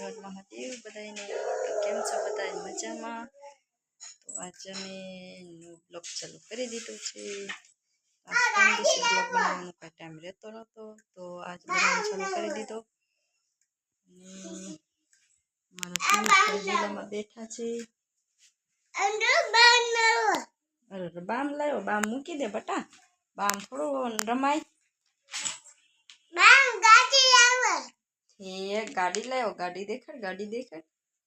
હર મહાદેવ બધાને કેમ છો બધા મજામાં। તો આજે અમે બ્લોગ ચાલુ કરી દીધું છે। આજ 3 દિવસ બ્લોગ બનાવવાનો કાંઈ ટાઈમ રહેતો નહોતો, તો આજ બનાવવાનું ચાલુ કરી દીધો। મારા પિયુષભાઈ જિલ્લામાં બેઠા છે। અરે બામ લાવ્યો, બામ મૂકી દે બટા, બામ થોડું રમાય। એક ગાડી લાવ્યો, ગાડી દેખાડ, ગાડી દેખાડ।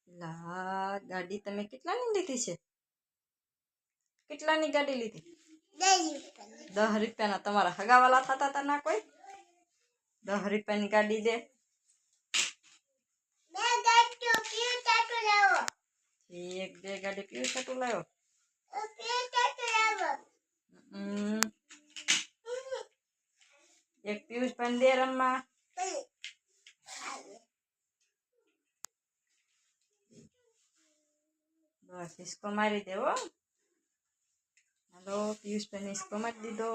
લા ગાડી તમે કેટલાની લીધી છે? કેટલાની ગાડી લીધી? 10 રૂપિયાના। તમારા હગાવાલા થતા હતા ના કોઈ? 10 રૂપિયાની ગાડી દે। એક બે ગાડી પીવું છાટું લાવ્યો। એક પિયુષભાઈ દે રમવા। બસ હિસકો મારી દેવો। હાલો પિયુષભાઈને હિસકો મારી દીધો।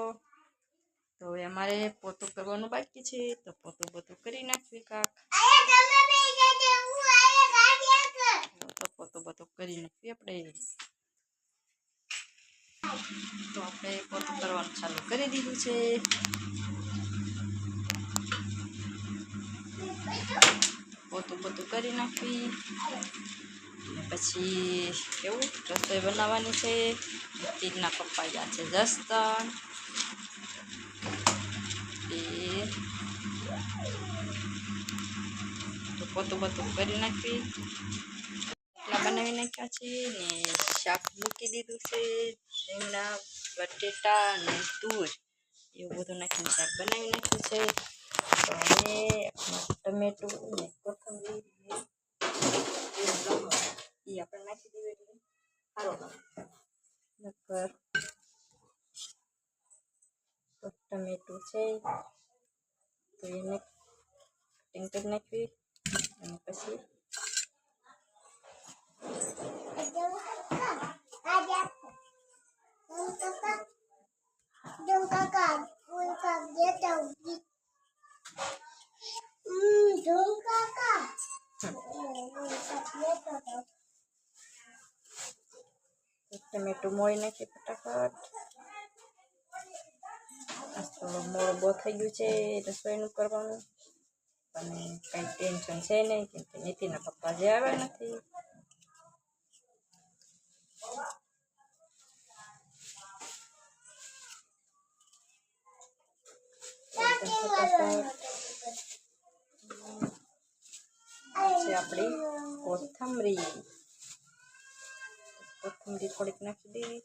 તો હવે અમારે પોતું કરવાનું બાકી છે, તો પોતું કરી નાખવી કાક। પોતું કરી નાખવી આપણે। તો આપણે પોતું કરવાનું ચાલુ કરી દીધું છે। પોતું કરી નાખવી પછી કેવું રસોઈ બનાવવાની છે। તીજના પપ્પા ગયા છે જસદણ, તો પોતું કરી નાખવી। એટલા બનાવી નાખ્યા છે ને શાક મૂકી દીધું છે। રીંગણા બટેટા અને તુર એવું બધું નાખીને શાક બનાવી નાખ્યું છે। તો હવે ટમેટું ને કોથમરી એ આપણે નાખી દઈએ એટલે સારો નકર ટમેટું છે તો એને કટિંગ કરી નાખવી અને પછી ટમેટું મોળી નાખી ફટાફટ। આજ થોડો મોડો બહુ થઈ ગયું છે રસોઈનું કરવાનું, અને કંઈ ટેન્શન છે નહીં કેમ કે નીતિના પપ્પા જે આવ્યા નથી। છે આપણી કોથમરી થોડીક નાખી દેવી।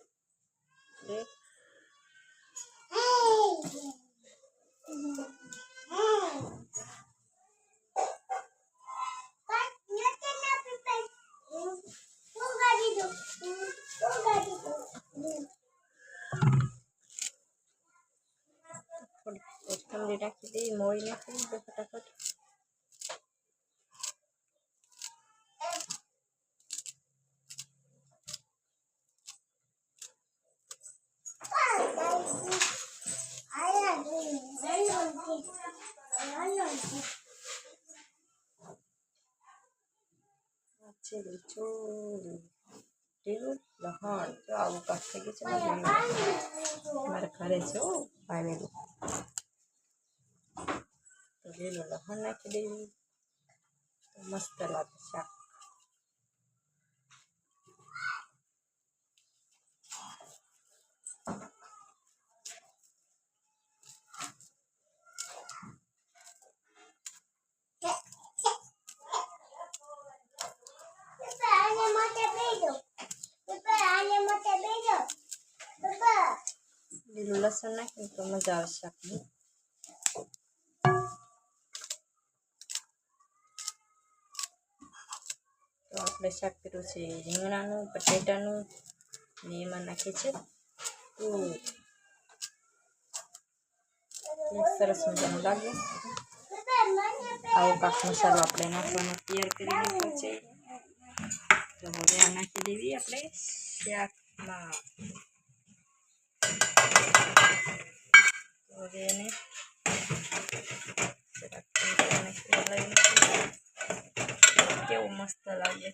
કોથમરી નાખી દઈ, મોળી નાખી દે ફટાફટ। છે લીલું લહણ, જો આવું કાક થઈ ગયું છે મારા ઘરે છે વાવેલું। તો લીલું લહણ નાખી દેવી તો મસ્ત લાગે શાક। લીલું લસણ નાખીને તો મજા આવે શાકની। તો આપણે શાક કર્યું છે રીંગણાનું બટેટાનું ને એમાં નાખે છે તુર, સરસ મજાનું લાગે। આવો કાક મસાલો આપણે નાખવાનો તૈયાર કરી નાખ્યો છે। તો હવે આ નાખી દેવી આપણે શાકમાં। તો હવે એને મસ્ત લાગે.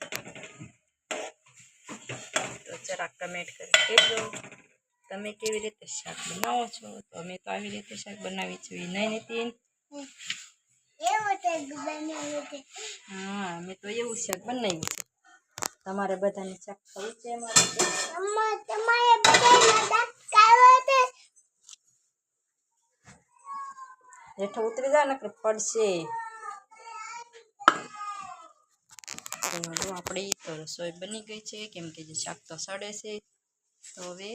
તો જરાક કમેન્ટ કરી કહેજો તમે કેવી રીતે શાક બનાવો છો. તો અમે તો આવી રીતે શાક બનાવી છીએ. નહીં નીતિન? હા, અમે તો એવું શાક બનાવ્યું છે. તમારે બધાને શાક ખાવું છે અમારે? હેઠો ઉતરી જાય ને પડશે. આપણી તો રસોઈ બની ગઈ છે, કેમ કે જે શાક તો સડે છે. તો હવે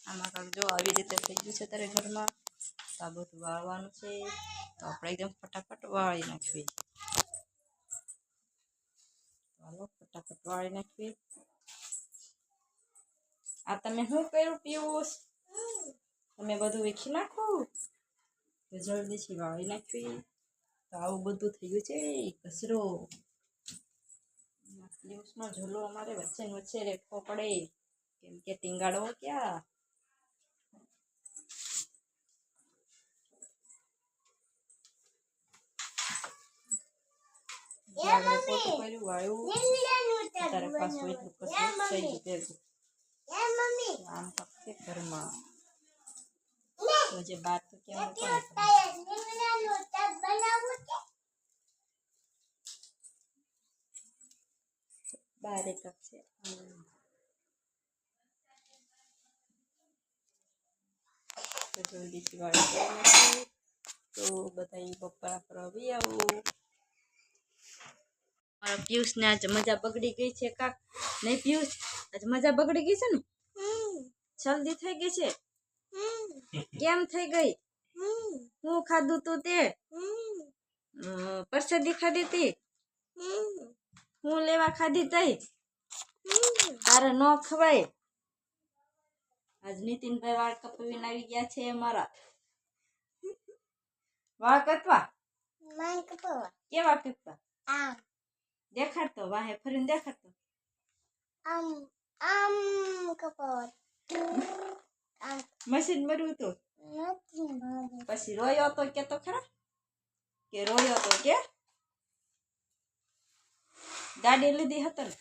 આમાં કાંક જો આવી રીતે થઈ ગયું છે તારે ઘરમાં. તો આ બધું વાળવાનું છે. તો આપણે એકદમ ફટાફટ વાળી નાખવી. ચાલો ફટાફટ વાળી નાખવી. આ તમે શું કર્યું પિયુષ? તમે બધું વીખી નાખો. તો જલ્દીથી વાળી નાખવી. તો આવું બધું થઈ ગયું છે કચરો. પિયુષનો ઝોલો અમારે વચ્ચે ને વચ્ચે રેખવો પડે, કેમ કે ટીંગાડો ક્યાં. કર્યું વાળ્યું તારે પાછું એટલું કશું થઈ ગયું. આમ ફક્ત ઘરમાં તો જે બાત તો કેમ બાર એક છે. તો જલ્દીથી વાળી નાખી. તો બધા બપોરા પર આવી આવો. મારા પિયુષ ને આજ મજા બગડી ગઈ છે કાક. નહીં પિયુષ? આજ મજા બગડી ગઈ છે ને? જલ્દી થઈ ગઈ છે. કેમ થઈ ગઈ? હું ખાધું તું તે? પરસાદી ખાધી તી? હું લેવા ખાધી તઈ? તારે ન ખવાય. આજ નીતિનભાઈ વાળ કપાવીને આવી ગયા છે અમારા. વાળ કપવા? કેવા કપવા? દેખાડતો વાહે ફરીને દેખાડતો. મશીન મરવું તો પછી રોયો તો કે તો ખરા કે રોયો તો કે ગાડી લીધી હતો ને?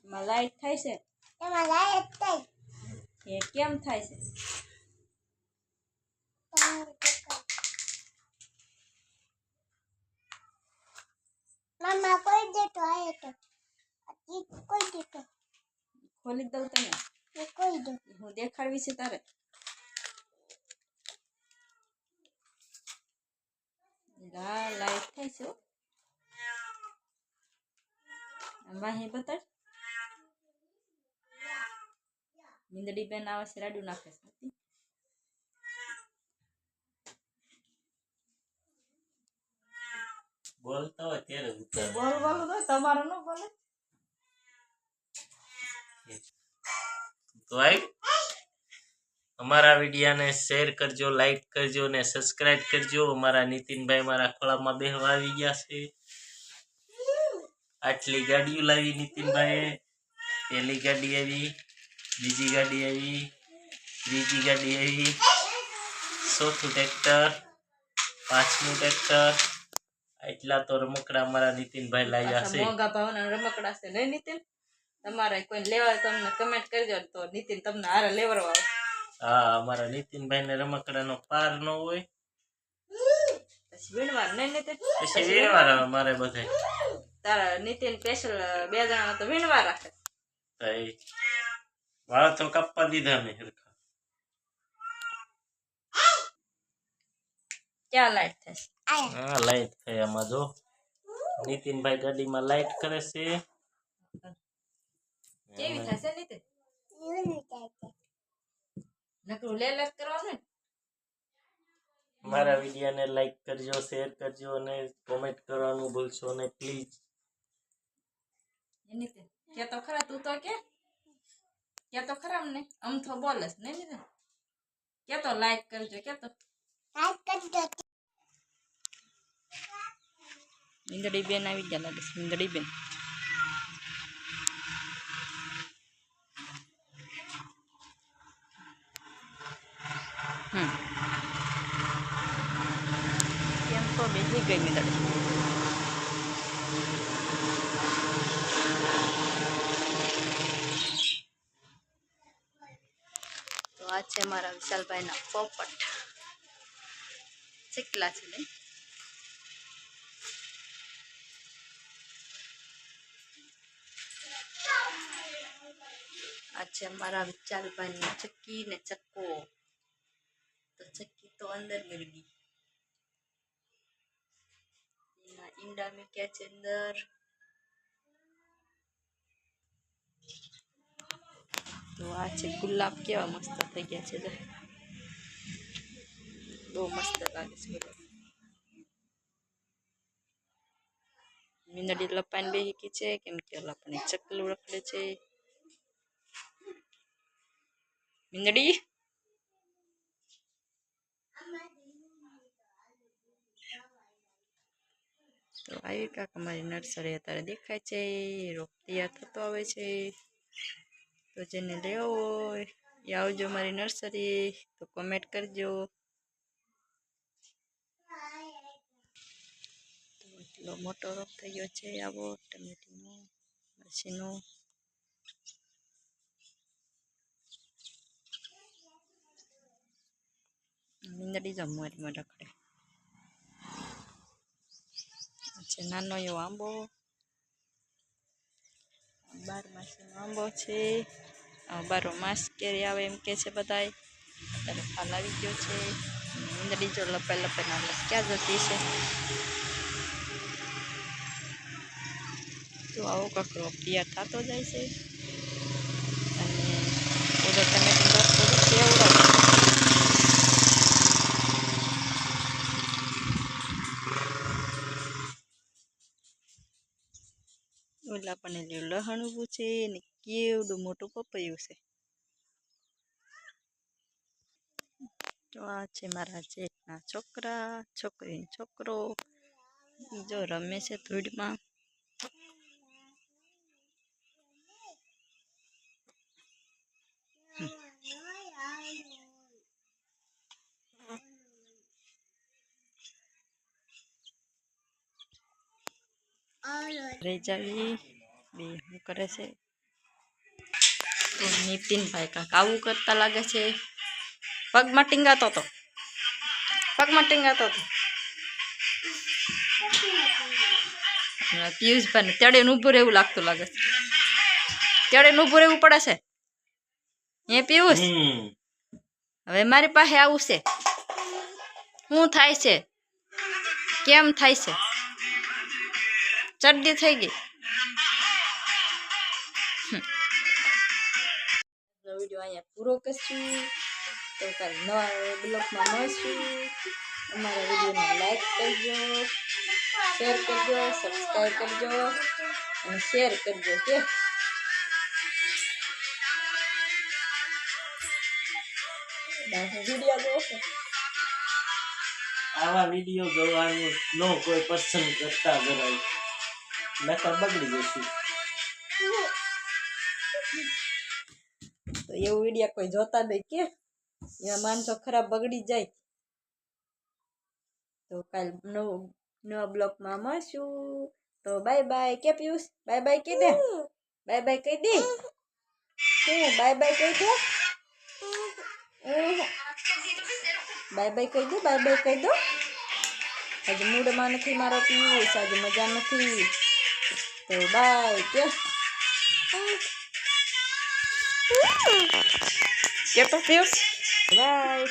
એમાં લાઈટ થાય છે? એ કેમ થાય છે? ખોલી દઉં તને? હું દેખાડવી છે તારે? લાઈટ થાય છે. વાહી બતાડ. મીંદડી બેન આવે છે, રાડું નાખે છે. બોલતો હોય ત્યારે બોલ તો તમારો ન બોલે. તો અમારા વિડીયાને શેર કરજો, લાઈક કરજો ને સબસ્ક્રાઇબ કરજો. અમારા નીતિનભાઈ મારા ખોળામાં બેહવા આવી ગયા છે. આટલી ગાડીઓ લાવી નીતિનભાઈ. પહેલી ગાડી આવી, બીજી ગાડી આવી, ત્રીજી ગાડી આવી, ચોથું ટ્રેક્ટર, પાંચમું ટ્રેક્ટર. એટલા તો રમકડા અમારા નીતિનભાઈ લાવ્યા છે. મોંઘા ભાવના રમકડા છે નહીં નીતિન? તમારે કોઈ લેવા તમને કમેન્ટ કરજો તો નીતિન તમને હારે લેવરવા આવે. હા, અમારા નીતિનભાઈ ને રમકડાનો પાર ન હોય. પછી વીણવાર નહીં નીતિન? પછી વીણવાર આવે મારે બધાય. તારા નીતિન સ્પેશિયલ 2 જણા તો વીણવાર રાખે. વાળ તો કાપવા દીધા મેં હરખા. ક્યાં લાઈટ થશે? હા, લાઈટ થાય આમાં જો. નીતિનભાઈ ગાડીમાં લાઈટ કરે છે. કેવી થશે નીતિન? નકરું લે કરવાનું ને. મારા વિડીયોને લાઈક કરજો, શેર કરજો અને કોમેન્ટ કરવાનું ભૂલશો નહીં પ્લીઝ. નીતિન કે તો ખરા, તું તો કે તો ખરા અમને અમથો બોલસ ને નીતિન? કે તો લાઈક કરજો, કે તો મીંદડી બેન આવી ગયા લાગે છે. મીંદડી બેન કેમ તો બેસી ગઈ મીંદડી. છે મારા વિશાલભાઈના પોપટ. ચીકલા છે ને. આ છે મારા વિશાલભાઈની ચક્કી ને ચક્કો. તો ચક્કી તો અંદર ગઈ ગઈ. એના ઈંડા મૂક્યા છે અંદર. તો આ છે ગુલાબ, કેવા મસ્ત થઈ ગયા છે. બહુ મસ્ત લાગે છે. મીંદડી લપાઈને બેહી છે કેમ કે લપને ચકલું રખડે છે. મીંદડી તો આવી કાંક અમારી નર્સરી અત્યારે દેખાય છે. રોપ તૈયાર થતો આવે છે. તો જેને લેવો હોય એ આવજો મારી નર્સરી. તો કોમેન્ટ કરજો. તો એટલો મોટો રોપ થઈ ગયો છે આવો ટમેટીનો મરચીનો. મીંદડી જમવારીમાં રખડે છે. નાનો એવો આંબો, 12 માસનો આંબો છે. 12 માસ કેરી આવે એમ કે છે બધાય. અત્યારે ફાલ આવી ગયો છે. મીંદડી જો લપાઈ લપાઈને ક્યાં જતી છે. તો આવો કકરો તૈયાર થતો જાય છે. અને બધો ટમેટો રસ બધું કેવડો ઓલા પણ લહણ ઊભું છે ને કેવડું મોટું પપૈયું છે. તો આ છે મારા જેઠના છોકરા, છોકરી, છોકરો. જો રમે છે ધૂળમાં. રેજાવી બે શું કરે છે. તો નીતિનભાઈ કાંક આવું કરતા લાગે છે. પગમાં ટીંગાતો હતો. પગમાં ટીંગાતો હતો. પિયુષભાઈને તેડે ઊભું રહેવું લાગતું લાગે છે. તેડે ઊભું રહેવું પડે છે. એ પિયુષ હવે મારી પાસે આવું છે. શું થાય છે? કેમ થાય છે? ચડ્ડી થઈ ગઈ. વિડીયો અહીંયા પૂરો કરશું. તો કાલે નવા બ્લોગમાં મળશું. અમારા વિડીયોને લાઈક કરજો, શેર કરજો, સબસ્ક્રાઈબ કરજો અને શેર કરજો. કે વિડીયો જોશો. આવા વિડીયો જોવાનું નો કોઈ પસંદ કરતા જરાય, નકર બગડી જશું. તો એવું વિડીયો કોઈ જોતા નહીં કે એમાં માણસો ખરાબ બગડી જાય. તો કાલ નવા બ્લોગમાં મળશું. તો બાય બાય. કે પિયુષ બાય બાય કહી દે. બાય બાય કહી દે. શું બાય બાય કહી દે. બાય બાય કહી દો. બાય બાય કહી દો. આજે મૂડમાં નથી મારો પિયુષ. આજે મજા નથી. તો બાય. કે તો પિયુષ બાય.